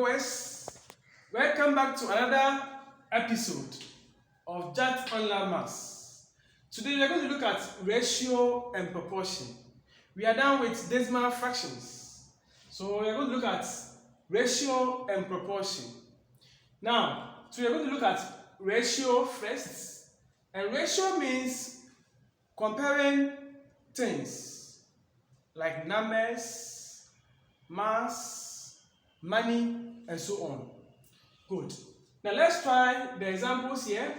viewers, welcome back to another episode of Jat Online Maths. Today we are going to look at ratio and proportion. We are done with decimal fractions, so we are going to look at ratio and proportion. Now, so we are going to look at ratio first, and ratio means comparing things like numbers, mass, money, and so on. Good. Now let's try the examples here.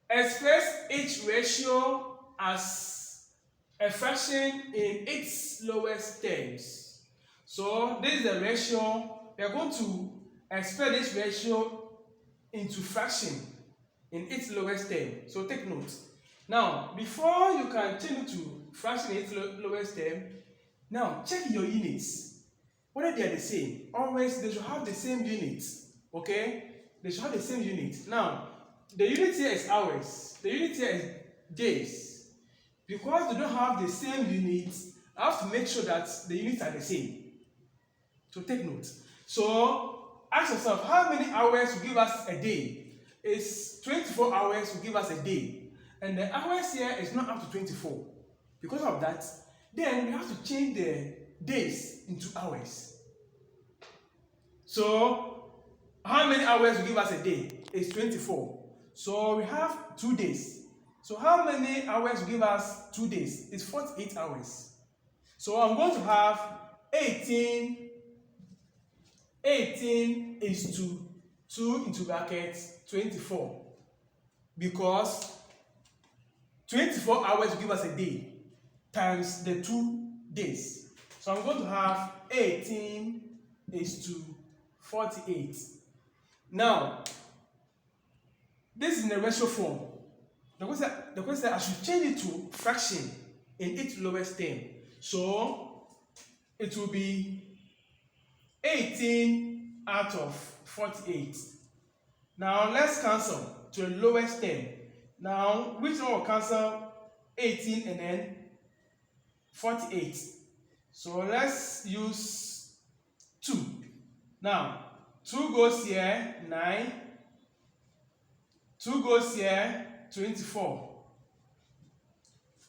Express each ratio as a fraction in its lowest terms. So this is the ratio. We are going to express this ratio into fraction in its lowest term. So take note. Now, before you can change it to fraction in its lowest term, now check your units. Whether they are the same. Always they should have the same units. Okay? They should have the same unit. Now, the unit here is hours. The unit here is days. Because they don't have the same units, I have to make sure that the units are the same. So take note. So ask yourself, how many hours will give us a day? It's 24 hours will give us a day. And the hours here is not up to 24. Because of that, then we have to change the days into hours. So how many hours will give us a day? It's 24. So we have 2 days. So how many hours will give us 2 days? It's 48 hours. So I'm going to have 18 is to 2 into brackets 24. Because 24 hours will give us a day times the 2 days. So I'm going to have 18 is to 48. Now, this is in the ratio form. The question I should change it to fraction in its lowest term. So it will be 18 out of 48. Now let's cancel to the lowest term. Now, which one will cancel 18 and then 48? So let's use 2. Now, 2 goes here, 9. 2 goes here, 24.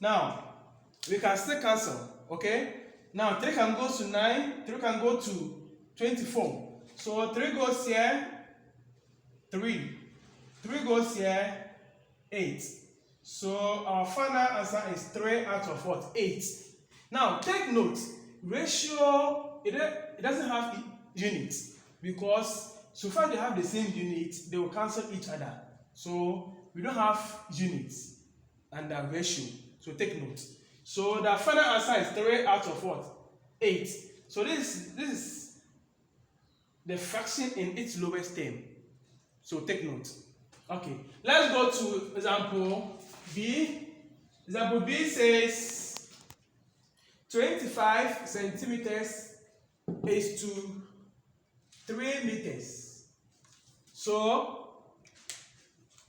Now, we can still cancel, okay? Now, 3 can go to 9, 3 can go to 24. So 3 goes here, 3. 3 goes here, 8. So our final answer is 3 out of what? 8. Now, take note, ratio, it doesn't have units, because so far they have the same units, they will cancel each other. So we don't have units and the ratio. So take note. So the final answer is 3 out of what? 8. So this is the fraction in its lowest term. So take note. Okay, let's go to example B. Example B says 25 centimeters is to 3 meters. So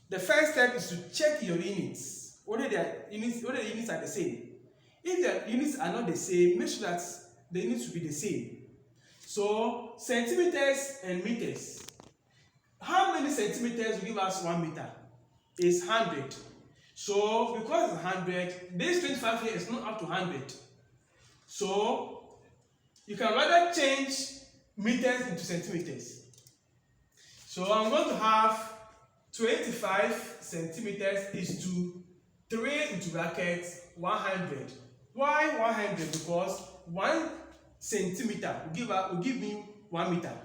the first step is to check your units. Whether the units are the same. If the units are not the same, make sure that the units will be the same. So centimeters and meters. How many centimeters will give us 1 meter? It's 100. So because it's 100, this 25 here is not up to 100. So you can rather change meters into centimeters. So I'm going to have 25 centimeters is to 3 into brackets 100. Why 100? Because 1 centimeter will give me 1 meter.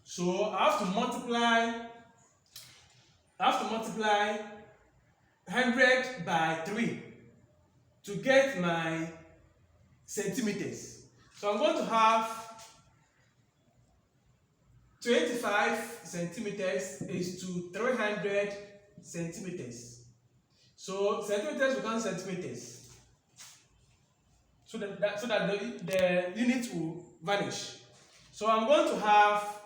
So I have to multiply 100 by 3 to get my centimeters. So I'm going to have 25 centimeters is to 300 centimeters. So centimeters become centimeters. So that the unit will vanish. So I'm going to have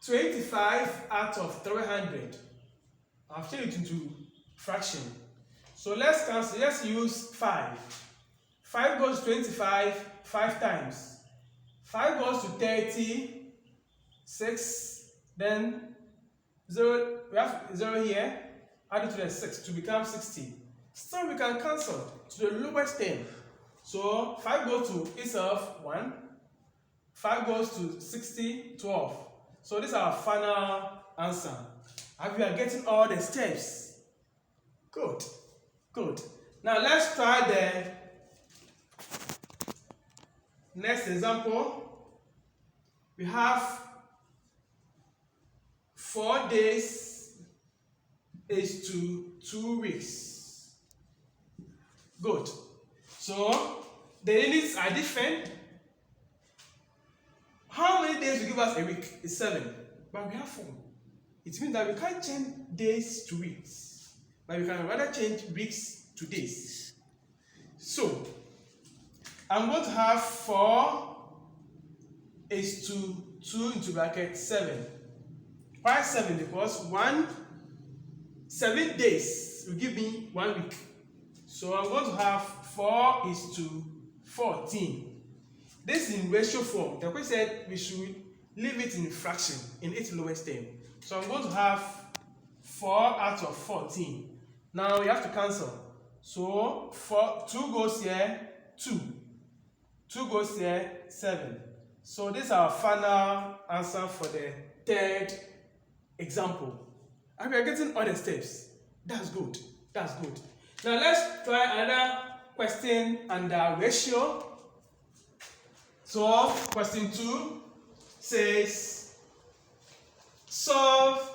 25 out of 300. I've changed it into fraction. So let's cancel. Let's use 5. 5 goes 25 5 times. 5 goes to 30, 6, then 0, we have 0 here, add it to the 6 to become 60. So we can cancel to the lowest term. So 5 goes to itself 1, 5 goes to 60, 12. So this is our final answer. And we are getting all the steps. Good, good. Now let's try the next example. We have 4 days is to 2 weeks. Good. So the units are different. How many days will give us a week? It's 7. But we have 4. It means that we can't change days to weeks, but we can rather change weeks to days. So I'm going to have 4 is to 2 into bracket 7. Why 7? Because 7 days will give me 1 week. So I'm going to have 4 is to 14. This is in ratio form. The question said we should leave it in fraction in its lowest term. So I'm going to have 4 out of 14. Now we have to cancel. So 2 goes here, 2. 2 goes here, 7. So this is our final answer for the third example. And we are getting all the steps. That's good. That's good. Now let's try another question under ratio. So question 2 says solve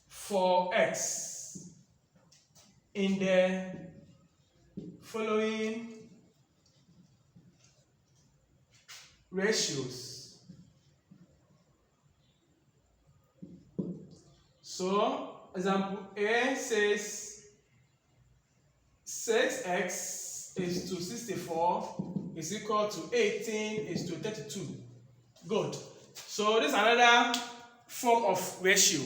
for x in the following ratios. So example A says 6x is to 64 is equal to 18 is to 32. Good. So this is another form of ratio.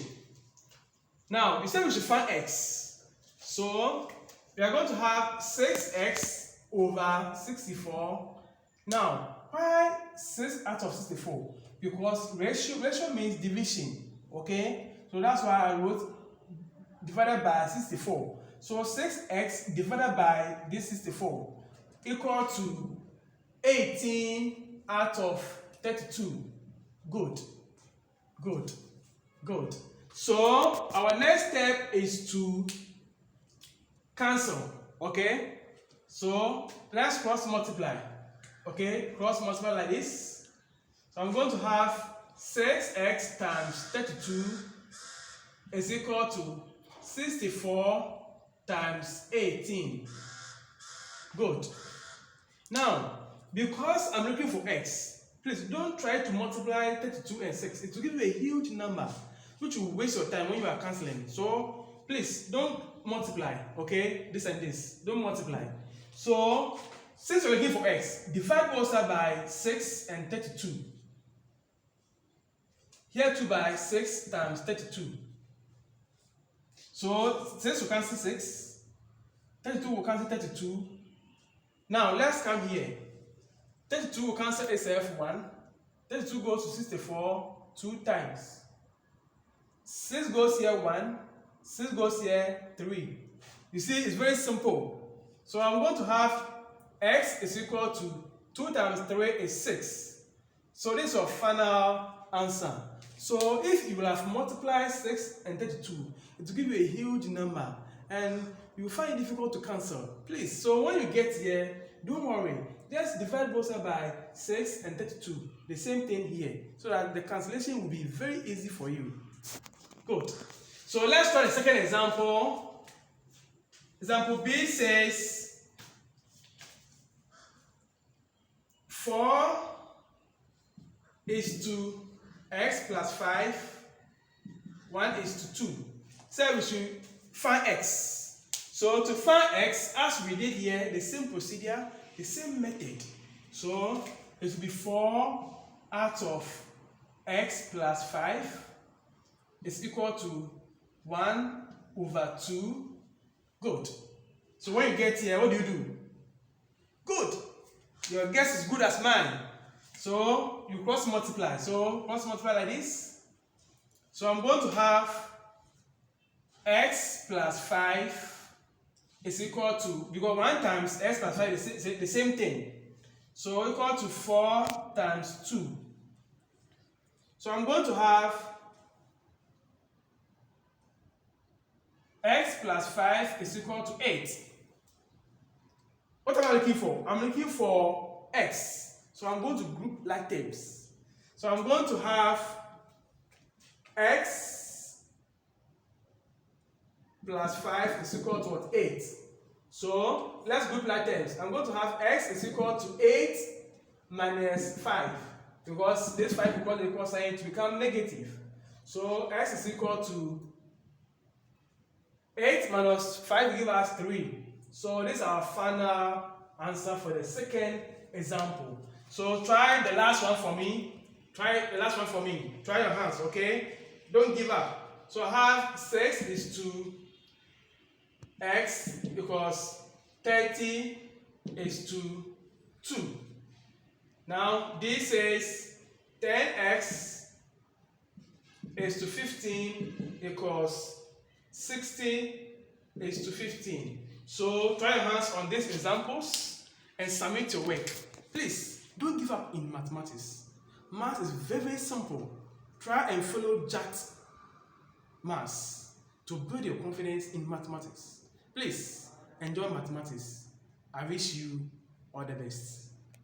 Now, we said we should find x. So we are going to have 6x over 64. Now, why 6 out of 64? Because ratio means division. Okay? So that's why I wrote divided by 64. So 6x divided by this 64 equal to 18 out of 32. Good. Good. Good. So our next step is to cancel. Okay? So let's cross multiply. Okay? Cross multiply like this. So I'm going to have 6x times 32 is equal to 64 times 18. Good. Now, because I'm looking for x, please don't try to multiply 32 and 6. It will give you a huge number, which will waste your time when you are cancelling. So, please don't multiply, okay? This and this. Don't multiply. So, since we're looking for x, divide both sides by 6 and 32. Here 2 by 6 times 32. So, since we cancel 6, 32 will cancel 32. Now, let's come here. 32 will cancel itself 1. 32 goes to 64 2 times. 6 goes here 1. 6 goes here 3. You see, it's very simple. So I'm going to have x is equal to 2 times 3 is 6. So this is your final answer. So if you will have multiplied 6 and 32, it will give you a huge number. And you will find it difficult to cancel. Please, so when you get here, don't worry. Just divide both sides by 6 and 32. The same thing here. So that the cancellation will be very easy for you. Good. So let's try the second example. Example B says 4 is to x plus 5. 1 is to 2. So we should find x. So to find x, as we did here, the same procedure, the same method. So it will be 4 out of x plus 5 is equal to 1 over 2. Good. So when you get here, what do? Good. Your guess is good as mine. So you cross multiply. So cross multiply like this. So I'm going to have x plus 5 is equal to, because 1 times x plus 5 is the same thing. So equal to 4 times 2. So I'm going to have x plus 5 is equal to 8. What am I looking for? I'm looking for x. So I'm going to group like terms. So I'm going to have x plus 5 is equal to what? 8. So let's group like terms. I'm going to have x is equal to 8 minus 5. Because this 5 equals the equal sign to become negative. So x is equal to 8 minus 5 will give us 3. So this is our final answer for the second example. So try the last one for me. Try the last one for me. Try your hands, okay? Don't give up. So I have 6 is to x because 30 is to 2. Now this is 10x is to 15 equals 60 is to 15. So try your hands on these examples and submit your work. Please don't give up in mathematics. Math is very, very simple. Try and follow Jack's maths to build your confidence in mathematics. Please enjoy mathematics. I wish you all the best.